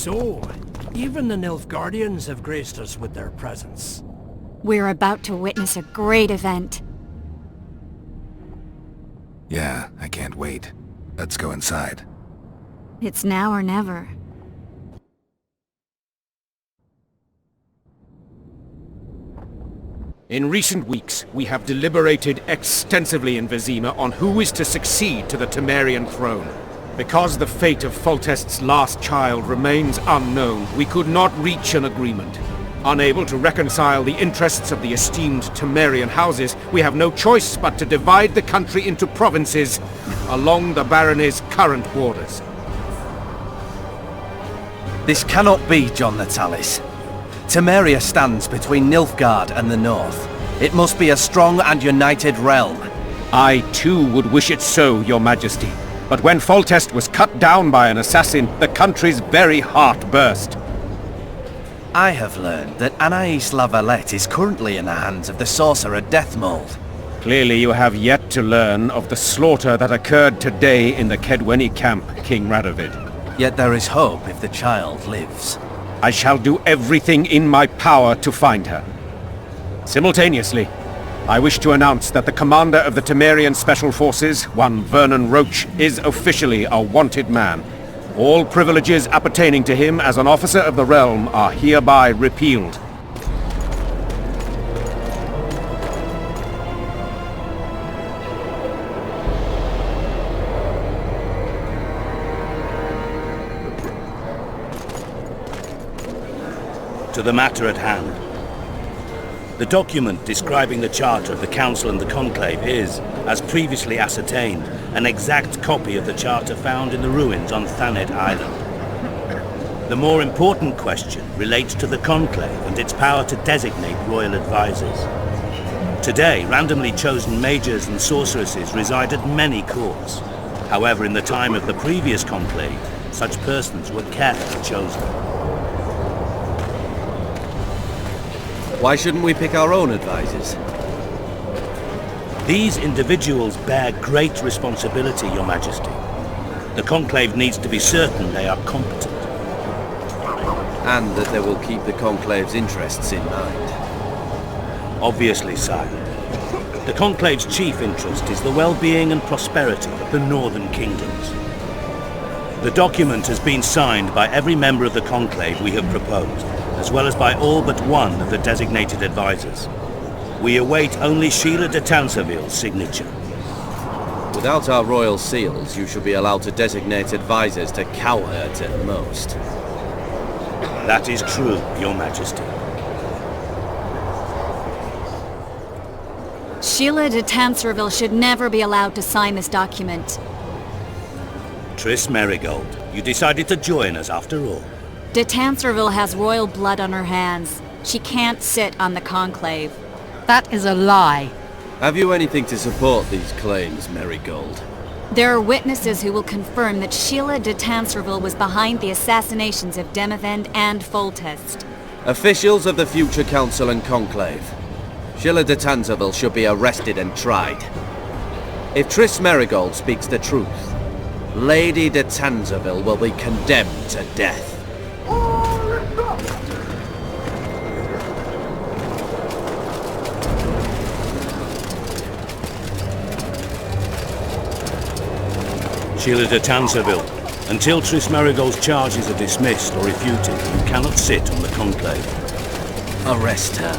so. Even the Nilfgaardians have graced us with their presence. We're about to witness a great event. Yeah, I can't wait. Let's go inside. It's now or never. In recent weeks, we have deliberated extensively in Vizima on who is to succeed to the Temerian throne. Because the fate of Foltest's last child remains unknown, we could not reach an agreement. Unable to reconcile the interests of the esteemed Temerian houses, we have no choice but to divide the country into provinces along the barony's current borders. This cannot be, John Natalis. Temeria stands between Nilfgaard and the north. It must be a strong and united realm. I too would wish it so, Your Majesty. But when Foltest was cut down by an assassin, the country's very heart burst. I have learned that Anais La Valette is currently in the hands of the sorcerer Deathmold. Clearly you have yet to learn of the slaughter that occurred today in the Kedweni camp, King Radovid. Yet there is hope if the child lives. I shall do everything in my power to find her. Simultaneously, I wish to announce that the commander of the Temerian Special Forces, one Vernon Roach, is officially a wanted man. All privileges appertaining to him as an officer of the realm are hereby repealed. To the matter at hand. The document describing the charter of the Council and the Conclave is, as previously ascertained, an exact copy of the charter found in the ruins on Thanet Island. The more important question relates to the Conclave and its power to designate royal advisors. Today, randomly chosen mages and sorceresses reside at many courts. However, in the time of the previous Conclave, such persons were carefully chosen. Why shouldn't we pick our own advisors? These individuals bear great responsibility, Your Majesty. The Conclave needs to be certain they are competent. And that they will keep the Conclave's interests in mind. Obviously, sire. The Conclave's chief interest is the well-being and prosperity of the northern kingdoms. The document has been signed by every member of the Conclave we have proposed, as well as by all but one of the designated advisors. We await only Sheila de Tanserville's signature. Without our royal seals, you should be allowed to designate advisors to cowherds at most. That is true, Your Majesty. Sheila de Tanserville should never be allowed to sign this document. Triss Merigold, you decided to join us after all. De Tanserville has royal blood on her hands. She can't sit on the Conclave. That is a lie. Have you anything to support these claims, Merigold? There are witnesses who will confirm that Sheila de Tanserville was behind the assassinations of Demavend and Foltest. Officials of the future Council and Conclave. Sheila de Tanserville should be arrested and tried. If Triss Merigold speaks the truth, Lady de Tanserville will be condemned to death. Sheila de Tanserville, until Triss Merigold's charges are dismissed or refuted, you cannot sit on the Conclave. Arrest her.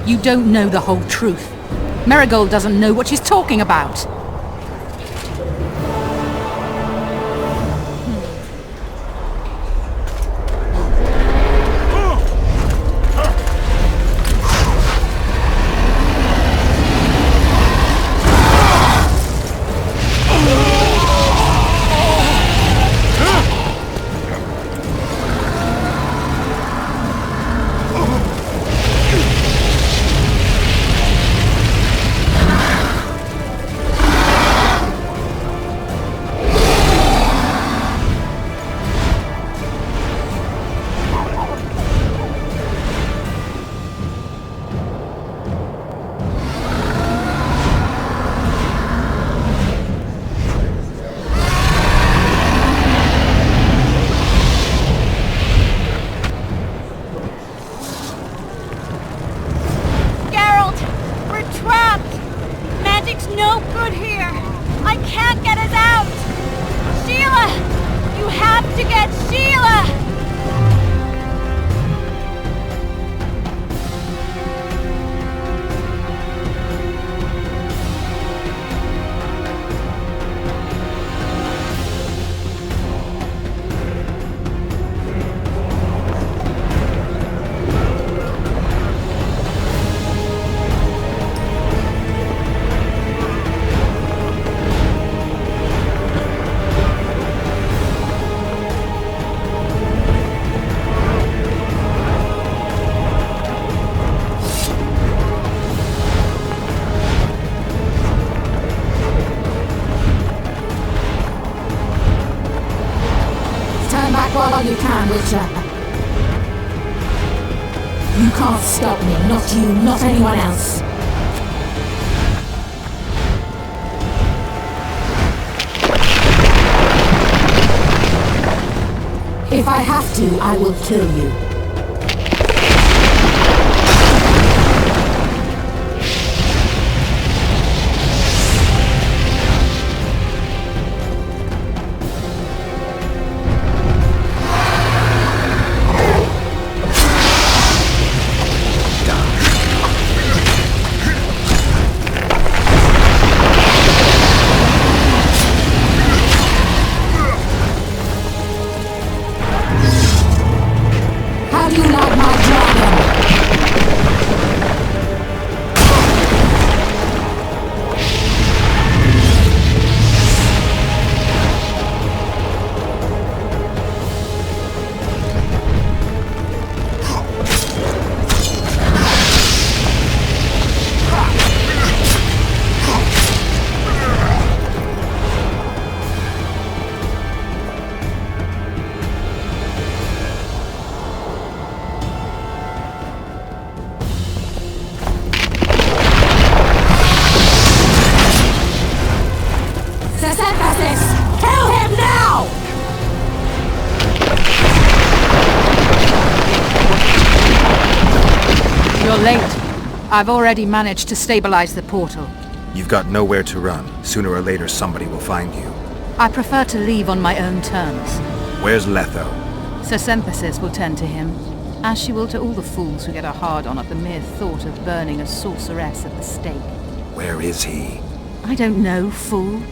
You don't know the whole truth. Merigold doesn't know what she's talking about. while you can, Witcher. You can't stop me, not you, not anyone else. If I have to, I will kill you. You're late. I've already managed to stabilize the portal. You've got nowhere to run. Sooner or later somebody will find you. I prefer to leave on my own terms. Where's Letho? Synthesis will tend to him, as she will to all the fools who get a hard-on at the mere thought of burning a sorceress at the stake. Where is he? I don't know, fool.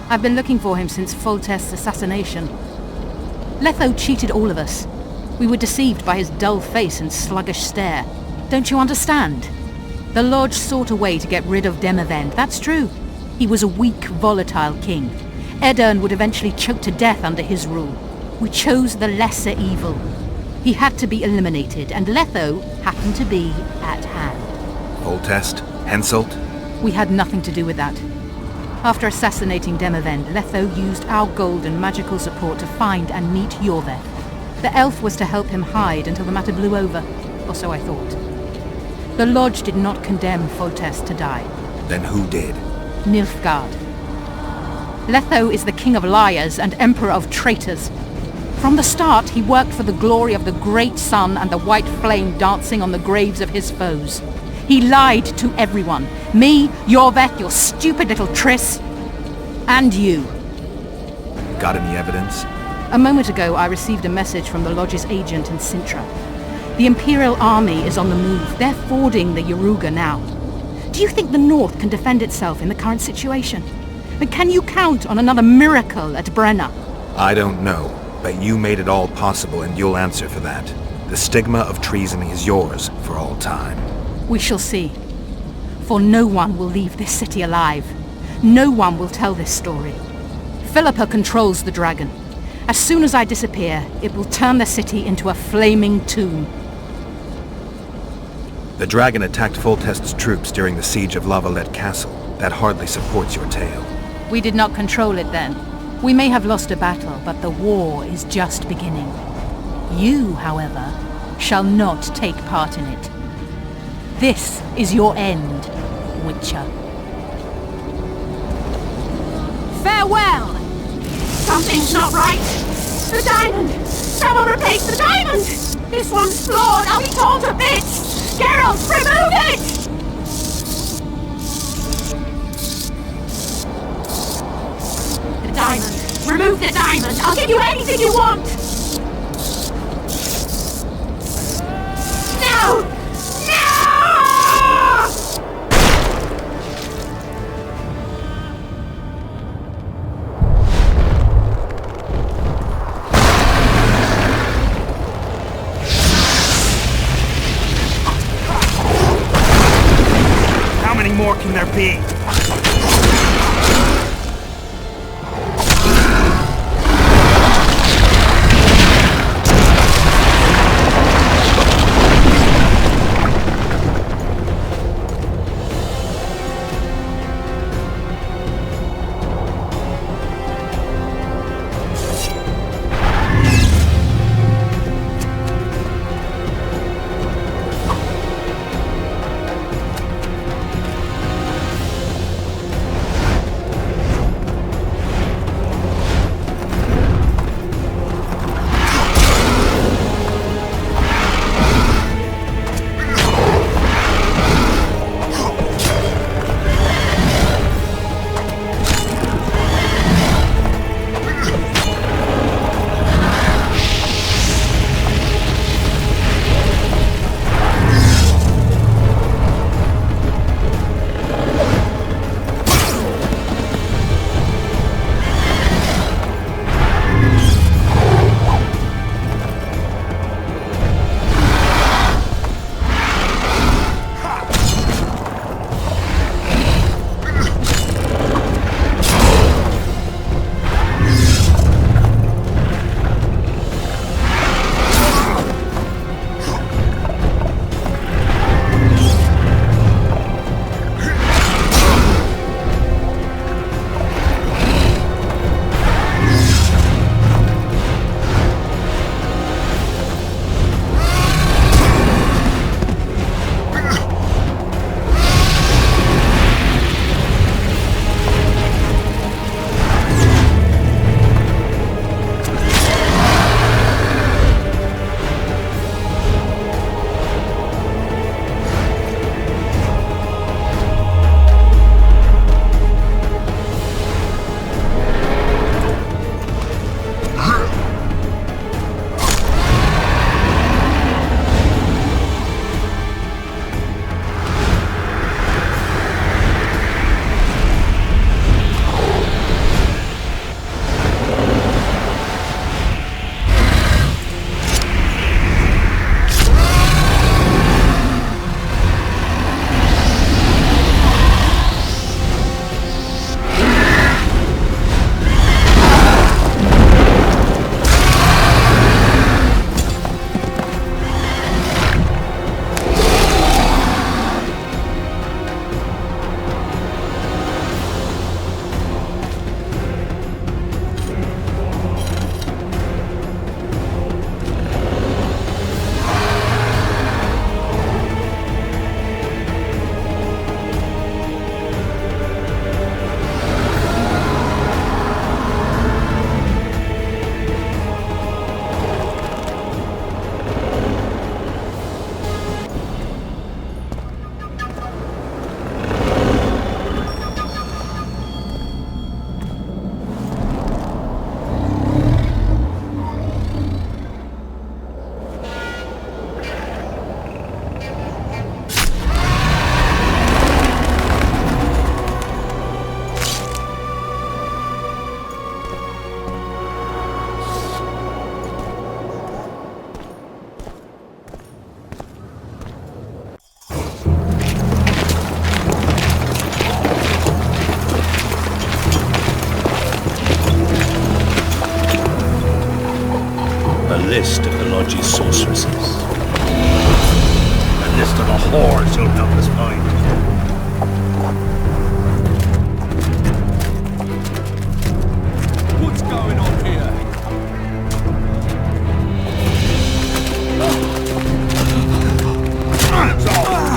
I've been looking for him since Foltest's assassination. Letho cheated all of us. We were deceived by his dull face and sluggish stare. Don't you understand? The Lodge sought a way to get rid of Demavend, that's true. He was a weak, volatile king. Edirn would eventually choke to death under his rule. We chose the lesser evil. He had to be eliminated, and Letho happened to be at hand. Foltest? Henselt? We had nothing to do with that. After assassinating Demavend, Letho used our gold and magical support to find and meet Yorveth. The elf was to help him hide until the matter blew over, or so I thought. The Lodge did not condemn Foltest to die. Then who did? Nilfgaard. Letho is the king of liars and emperor of traitors. From the start, he worked for the glory of the great sun and the white flame dancing on the graves of his foes. He lied to everyone. Me, Yorveth, your stupid little Triss, and you. Got any evidence? A moment ago, I received a message from the Lodge's agent in Sintra. The Imperial Army is on the move. They're fording the Yaruga now. Do you think the North can defend itself in the current situation? But can you count on another miracle at Brenna? I don't know, but you made it all possible and you'll answer for that. The stigma of treason is yours for all time. We shall see. For no one will leave this city alive. No one will tell this story. Philippa controls the dragon. As soon as I disappear, it will turn the city into a flaming tomb. The dragon attacked Foltest's troops during the siege of Lavalette Castle. That hardly supports your tale. We did not control it then. We may have lost a battle, but the war is just beginning. You, however, shall not take part in it. This is your end, Witcher. Farewell! Something's not right! The diamond! Someone replace the diamond! This one's flawed! I'll be torn to bits! Geralt, remove it! The diamond! Remove the diamond! I'll give you anything you want! No! No! How many more can there be? list of the Lodge's sorceresses. A list of the whores you'll help us find. What's going on here? Hands off!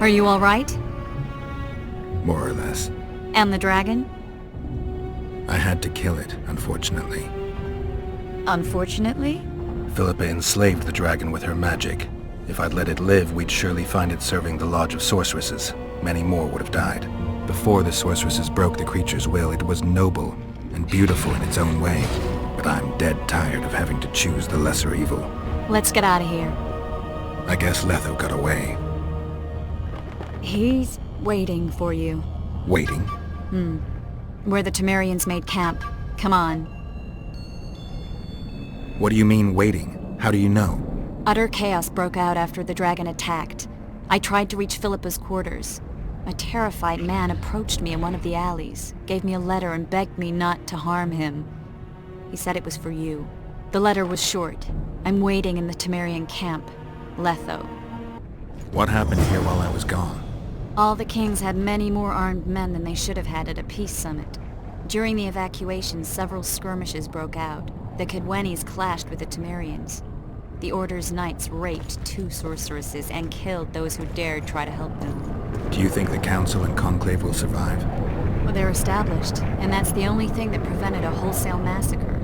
Are you all right? More or less. And the dragon? I had to kill it, unfortunately. Unfortunately? Philippa enslaved the dragon with her magic. If I'd let it live, we'd surely find it serving the Lodge of Sorceresses. Many more would have died. Before the sorceresses broke the creature's will, it was noble and beautiful in its own way. But I'm dead tired of having to choose the lesser evil. Let's get out of here. I guess Letho got away. He's waiting for you. Waiting? Where the Temerians made camp. Come on. What do you mean, waiting? How do you know? Utter chaos broke out after the dragon attacked. I tried to reach Philippa's quarters. A terrified man approached me in one of the alleys, gave me a letter and begged me not to harm him. He said it was for you. The letter was short. I'm waiting in the Temerian camp. Letho. What happened here while I was gone? All the kings had many more armed men than they should have had at a peace summit. During the evacuation, several skirmishes broke out. The Kedwenis clashed with the Temerians. The Order's knights raped 2 sorceresses and killed those who dared try to help them. Do you think the Council and Conclave will survive? Well, they're established, and that's the only thing that prevented a wholesale massacre.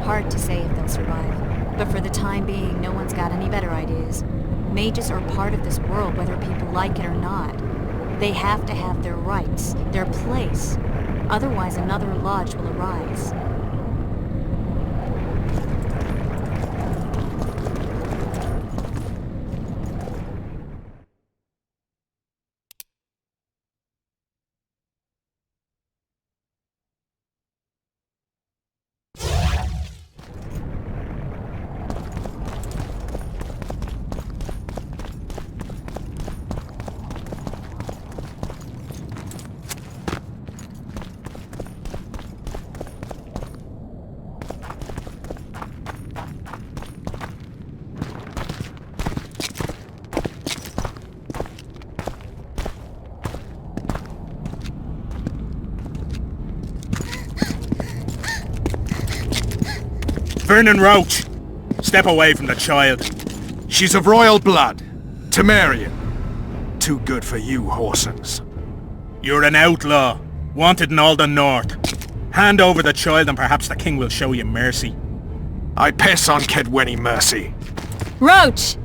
Hard to say if they'll survive, but for the time being, no one's got any better ideas. Mages are part of this world, whether people like it or not. They have to have their rights, their place. Otherwise, another lodge will arise. Vernon Roach! Step away from the child. She's of royal blood. Temerian. Too good for you, Horsens. You're an outlaw. Wanted in all the north. Hand over the child and perhaps the king will show you mercy. I piss on Kedweni mercy. Roach!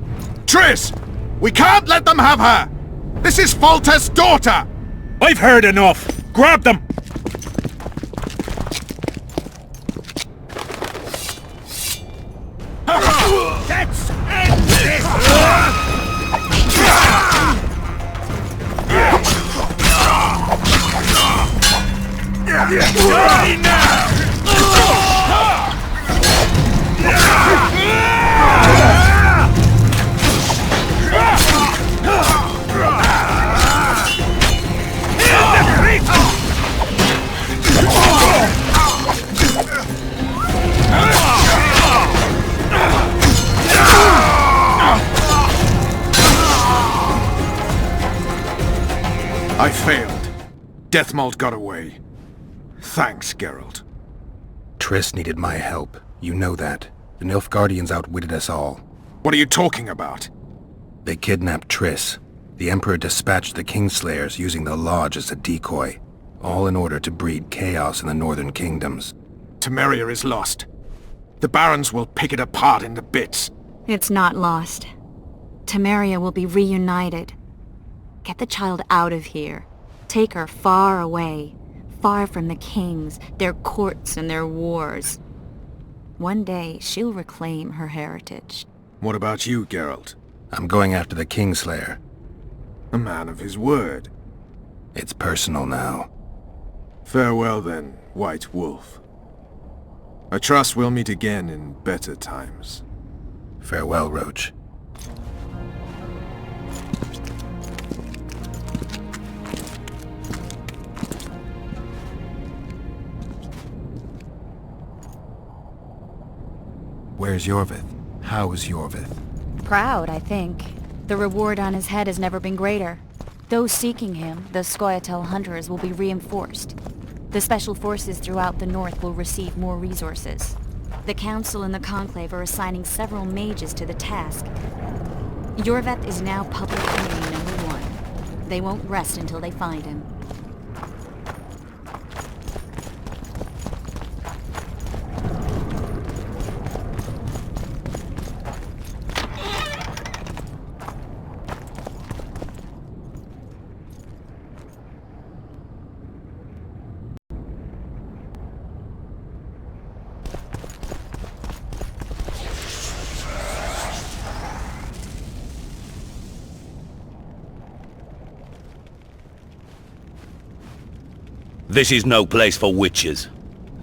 Triss! We can't let them have her! This is Foltest's daughter! I've heard enough! Grab them! Let's end this! Die now! I failed. Deathmold got away. Thanks, Geralt. Triss needed my help. You know that. The Nilfgaardians outwitted us all. What are you talking about? They kidnapped Triss. The Emperor dispatched the Kingslayers using the Lodge as a decoy, all in order to breed chaos in the northern kingdoms. Temeria is lost. The Barons will pick it apart into bits. It's not lost. Temeria will be reunited. Get the child out of here. Take her far away. Far from the kings, their courts, and their wars. One day, she'll reclaim her heritage. What about you, Geralt? I'm going after the Kingslayer. A man of his word. It's personal now. Farewell then, White Wolf. I trust we'll meet again in better times. Farewell, Roach. Where's Yorvith? How's Yorvith? Proud, I think. The reward on his head has never been greater. Those seeking him, the Scoia'tael hunters, will be reinforced. The special forces throughout the north will receive more resources. The Council and the Conclave are assigning several mages to the task. Yorvith is now public enemy #1. They won't rest until they find him. This is no place for witches.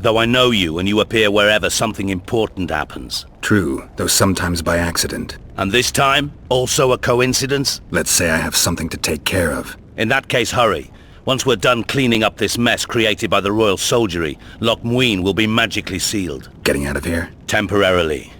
Though I know you and you appear wherever something important happens. True, though sometimes by accident. And this time, also a coincidence? Let's say I have something to take care of. In that case, hurry. Once we're done cleaning up this mess created by the royal soldiery, Loch Muin will be magically sealed. Getting out of here? Temporarily.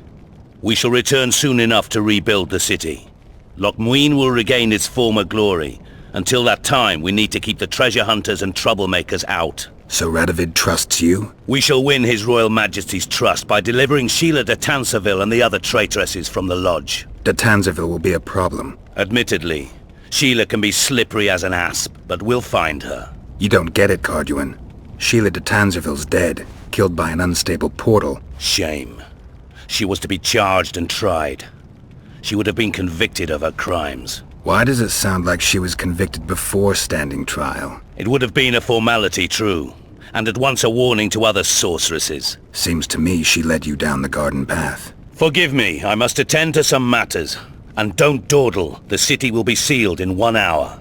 We shall return soon enough to rebuild the city. Loch Muin will regain its former glory. Until that time, we need to keep the treasure hunters and troublemakers out. So Radovid trusts you? We shall win His Royal Majesty's trust by delivering Sheila de Tansarville and the other traitresses from the Lodge. De Tansarville will be a problem. Admittedly, Sheila can be slippery as an asp, but we'll find her. You don't get it, Carduin. Sheila de Tansarville's dead, killed by an unstable portal. Shame. She was to be charged and tried. She would have been convicted of her crimes. Why does it sound like she was convicted before standing trial? It would have been a formality, true, and at once a warning to other sorceresses. Seems to me she led you down the garden path. Forgive me, I must attend to some matters. And don't dawdle, the city will be sealed in 1 hour.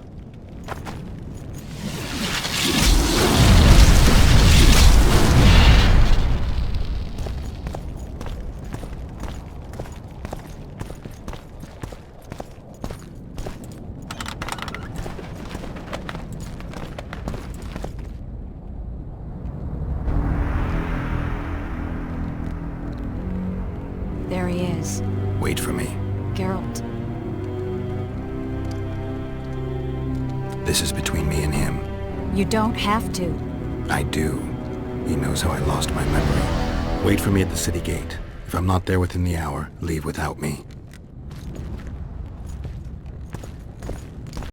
There he is. Wait for me. Geralt. This is between me and him. You don't have to. I do. He knows how I lost my memory. Wait for me at the city gate. If I'm not there within the hour, leave without me.